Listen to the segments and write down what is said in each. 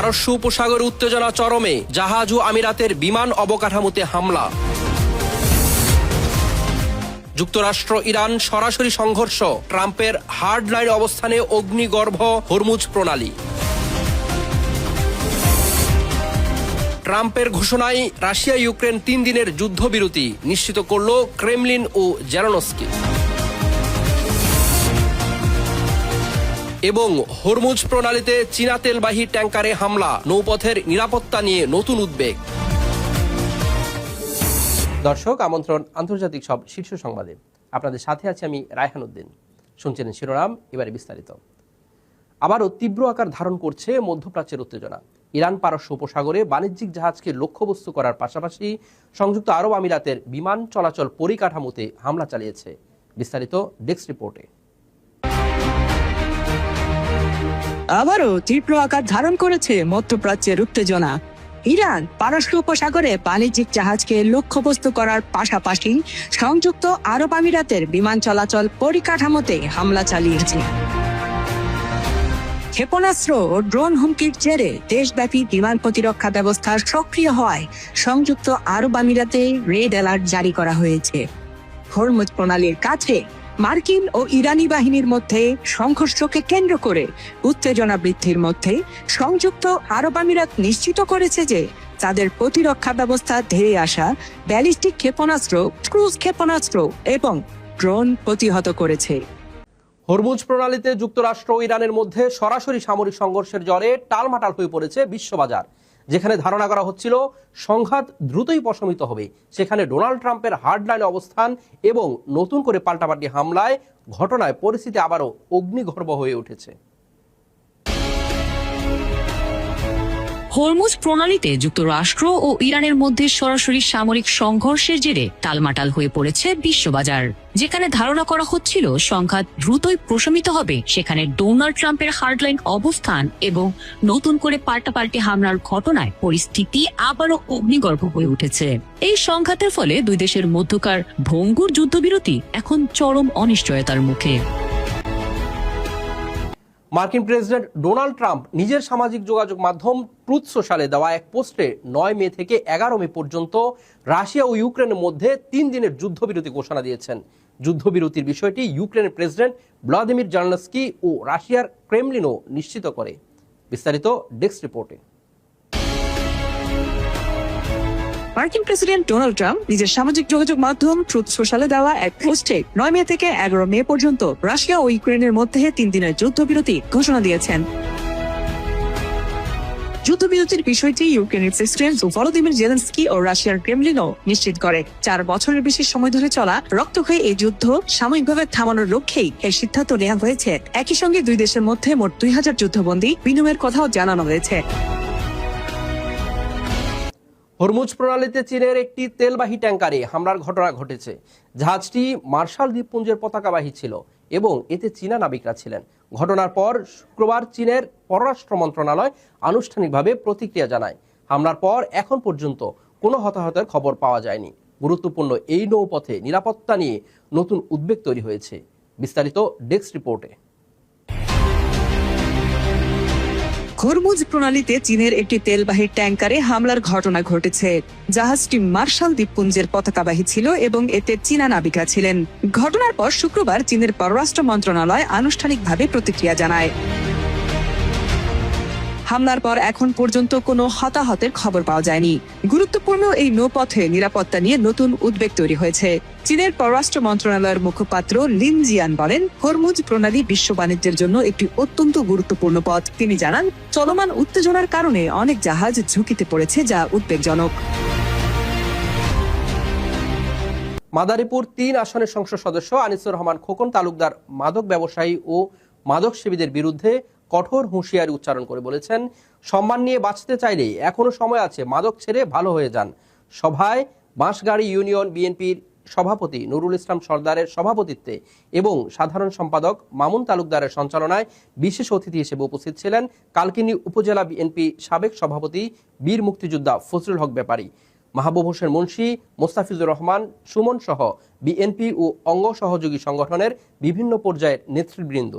পারস্য উপসাগরে উত্তেজনা চরমে, জাহাজ ও আমিরাতের বিমান অবকাঠামোতে হামলা। যুক্তরাষ্ট্র ইরান সরাসরি সংঘর্ষ, ট্রাম্পের হার্ডলাইন অবস্থানে অগ্নিগর্ভ হরমুজ প্রণালী। ট্রাম্পের ঘোষণায় রাশিয়া ইউক্রেন 3 দিনের যুদ্ধবিরতি নিশ্চিত করল ক্রেমলিন ও জেলেনস্কি। এবং হরমুজ প্রণালীতে চীনা তেলবাহী ট্যাঙ্কারে হামলা, নৌপথের নিরাপত্তা নিয়ে নতুন উদ্বেগ। দর্শক, আমন্ত্রণ আন্তর্জাতিক সব শীর্ষ সংবাদে। আপনাদের সাথে আছি আমি রায়হান উদ্দিন। শুনছিলেন শিরোনাম, এবারে বিস্তারিত। আবারও তীব্র আকার ধারণ করছে মধ্যপ্রাচ্যের উত্তেজনা। ইরান পারস্য উপসাগরে বাণিজ্যিক জাহাজকে লক্ষ্যবস্তু করার পাশাপাশি সংযুক্ত আরব আমিরাতের বিমান চলাচল পরিকাঠামোতে হামলা চালিয়েছে। বিস্তারিত ডেস্ক রিপোর্টে। আবারও তীব্র আকার ধারণ করেছে মধ্যপ্রাচ্যের উত্তেজনা। ইরান পারস্য উপসাগরে বাণিজ্যিক জাহাজকে লক্ষ্যবস্তু করার পাশাপাশি সংযুক্ত আরব আমিরাতের বিমান চলাচল পরিকাঠামোতে হামলা চালিয়েছে। ক্ষেপণাস্ত্র ও ড্রোন হুমকির জেরে দেশব্যাপী বিমান প্রতিরক্ষা ব্যবস্থা সক্রিয় হওয়ায় সংযুক্ত আরব আমিরাতে রেড অ্যালার্ট জারি করা হয়েছে। হরমুজ প্রণালীর কাছে মার্কিন ও ইরানি বাহিনীর মধ্যে সংঘর্ষকে কেন্দ্র করে উত্তেজনা বৃদ্ধির মধ্যে সংযুক্ত আরব আমিরাত নিশ্চিত করেছে যে তাদের প্রতিরক্ষা ব্যবস্থা ধেয়ে আসা ব্যালিস্টিক ক্ষেপণাস্ত্র, ক্রুজ ক্ষেপণাস্ত্র এবং ড্রোন প্রতিহত করেছে। হরমুজ প্রণালীতে যুক্তরাষ্ট্র ও ইরানের মধ্যে সরাসরি সামরিক সংঘর্ষের জেরে টালমাটাল হয়ে পড়েছে বিশ্ববাজার। যেখানে ধারণা করা হচ্ছিল সংঘাত দ্রুতই প্রশমিত হবে, সেখানে ডোনাল্ড ট্রাম্পের হার্ডলাইন অবস্থান এবং নতুন করে পাল্টাপাল্টি হামলায় ঘটনায় পরিস্থিতি আবারও অগ্নিগর্ভ হয়ে উঠেছে। হরমুজ প্রণালীতে যুক্তরাষ্ট্র ও ইরানের মধ্যে সরাসরি সামরিক সংঘর্ষের জেরে টালমাটাল হয়ে পড়েছে বিশ্ববাজার। যেখানে ধারণা করা হচ্ছিল সংঘাত দ্রুতই প্রশমিত হবে, সেখানে ডোনাল্ড ট্রাম্পের হার্ডলাইন অবস্থান এবং নতুন করে পাল্টাপাল্টি হামলার ঘটনায় পরিস্থিতি আবারও অগ্নিগর্ভ হয়ে উঠেছে। এই সংঘাতের ফলে দুই দেশের মধ্যকার ভঙ্গুর যুদ্ধবিরতি এখন চরম অনিশ্চয়তার মুখে। মার্কিন প্রেসিডেন্ট ডোনাল্ড ট্রাম্প নিজের সামাজিক যোগাযোগ মাধ্যম ট্রুথ সোশ্যালে দেওয়া এক পোস্টে 9 মে থেকে 11 মে পর্যন্ত রাশিয়া ও ইউক্রেনের মধ্যে 3 দিনের যুদ্ধবিরতি ঘোষণা দিয়েছেন। যুদ্ধবিরতির বিষয়টি ইউক্রেনের প্রেসিডেন্ট ভ্লাদিমির জেলেনস্কি ও রাশিয়ার ক্রেমলিনও নিশ্চিত করে। বিস্তারিত ডেস্ক রিপোর্টে। মার্কিন প্রেসিডেন্ট ডোনাল্ড ট্রাম্প নিজের সামাজিক যোগাযোগ মাধ্যম ট্রুথ সোশ্যালে দেওয়া এক পোস্টে 9 মে থেকে 11 মে পর্যন্ত রাশিয়া ও ইউক্রেনের মধ্যে 3 দিনের যুদ্ধবিরতি ঘোষণা দিয়েছেন। যুদ্ধবিরতির বিষয়টি ইউক্রেনের প্রেসিডেন্ট ভলোদিমির জেলেনস্কি ও রাশিয়ার ক্রেমলিনও নিশ্চিত করে। 4 বছরের বেশি সময় ধরে চলা রক্তক্ষয়ী এই যুদ্ধ সাময়িকভাবে থামানোর লক্ষ্যেই এই সিদ্ধান্ত নেওয়া হয়েছে। একই সঙ্গে দুই দেশের মধ্যে মোট 2000 যুদ্ধবন্দী বিনিময়ের কথাও জানানো হয়েছে। হরমুজ প্রণালীতে চীনের একটি তেলবাহী ট্যাঙ্কারে হামলার ঘটনা ঘটেছে। জাহাজটি মার্শাল দ্বীপপুঞ্জের পতাকাবাহী ছিল এবং এতে চীনা নাবিকরা ছিলেন। ঘটনার পর শুক্রবার চীনের পররাষ্ট্র মন্ত্রণালয় আনুষ্ঠানিকভাবে প্রতিক্রিয়া জানায়। হামলার পর এখন পর্যন্ত কোনো হতাহতের খবর পাওয়া যায়নি। গুরুত্বপূর্ণ এই নৌপথে নিরাপত্তা নিয়ে নতুন উদ্বেগ তৈরি হয়েছে। বিস্তারিত ডেস্ক রিপোর্টে। হরমুজ প্রণালীতে চীনের একটি তেলবাহী ট্যাঙ্কারে হামলার ঘটনা ঘটেছে। জাহাজটি মার্শাল দ্বীপপুঞ্জের পতাকাবাহী ছিল এবং এতে চীনা নাবিকরা ছিলেন। ঘটনার পর শুক্রবার চীনের পররাষ্ট্র মন্ত্রণালয় আনুষ্ঠানিকভাবে প্রতিক্রিয়া জানায়। হামলার পর এখন পর্যন্ত কোনো হতাহতের খবর পাওয়া যায়নি। গুরুত্বপূর্ণ এই নৌপথে নিরাপত্তা নিয়ে নতুন উদ্বেগ তৈরি হয়েছে। চীনের পররাষ্ট্র মন্ত্রণালয়ের মুখপাত্র লিন জিয়ান বলেন, হরমুজ প্রণালী বিশ্ব বাণিজ্যের জন্য একটি অত্যন্ত গুরুত্বপূর্ণ পথ। তিনি জানান, চলমান উত্তেজনার কারণে অনেক জাহাজ ঝুঁকিতে পড়েছে, যা উদ্বেগজনক। মাদারীপুর 3 আসনের সংসদ সদস্য আনিসুর রহমান খোকন তালুকদার মাদক ব্যবসায়ী ও মাদক সেবীদের বিরুদ্ধে কঠোর হুঁশিয়ারি উচ্চারণ করে বলেছেন, সম্মান নিয়ে বাঁচতে চাইলে এখনো সময় আছে, মাদক ছেড়ে ভালো হয়ে যান। সভায় বাঁশগাড়ি ইউনিয়ন বিএনপির সভাপতি নুরুল ইসলাম সরদারের সভাপতিত্বে এবং সাধারণ সম্পাদক মামুন তালুকদারের সঞ্চালনায় বিশেষ অতিথি হিসেবে উপস্থিত ছিলেন কালকিনি উপজেলা বিএনপি সাবেক সভাপতি বীর মুক্তিযোদ্ধা ফজলুল হক ব্যাপারী, মাহবুব হোসেন মুন্সি, মোস্তাফিজুর রহমান সুমন সহ বিএনপি ও অঙ্গ সহযোগী সংগঠনের বিভিন্ন পর্যায়ের নেতৃবৃন্দ।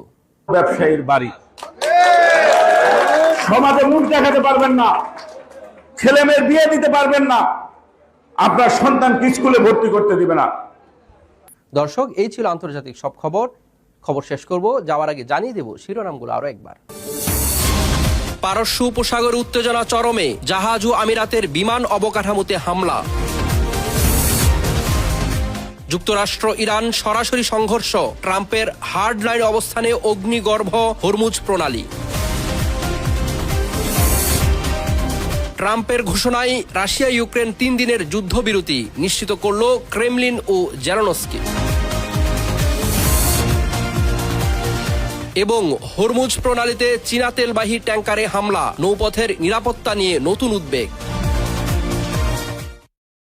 ব্যবসায়ীর বাড়ি সমাজে মুখ দেখাতে পারবেন না, ছেলে মেয়ের বিয়ে দিতে পারবেন না, আপনার সন্তানকে স্কুলে ভর্তি করতে দিবে না। দর্শক, এই ছিল আন্তর্জাতিক সব খবর শেষ করব, যাওয়ার আগে জানিয়ে দেব শিরোনামগুলো আরো একবার। পারস্য উপসাগর উত্তেজনা চরমে, জাহাজ ও আমিরাতের বিমান অবকাঠামোতে হামলা। যুক্তরাষ্ট্র ইরান সরাসরি সংঘর্ষ, ট্রাম্পের হার্ডলাইন অবস্থানে অগ্নিগর্ভ হরমুজ প্রণালী। ট্রাম্পের ঘোষণায় রাশিয়া ইউক্রেন 3 দিনের যুদ্ধবিরতি নিশ্চিত করল ক্রেমলিন ও জেলেনস্কি। এবং হরমুজ প্রণালীতে চীনা তেলবাহী ট্যাঙ্কারে হামলা, নৌপথের নিরাপত্তা নিয়ে নতুন উদ্বেগ।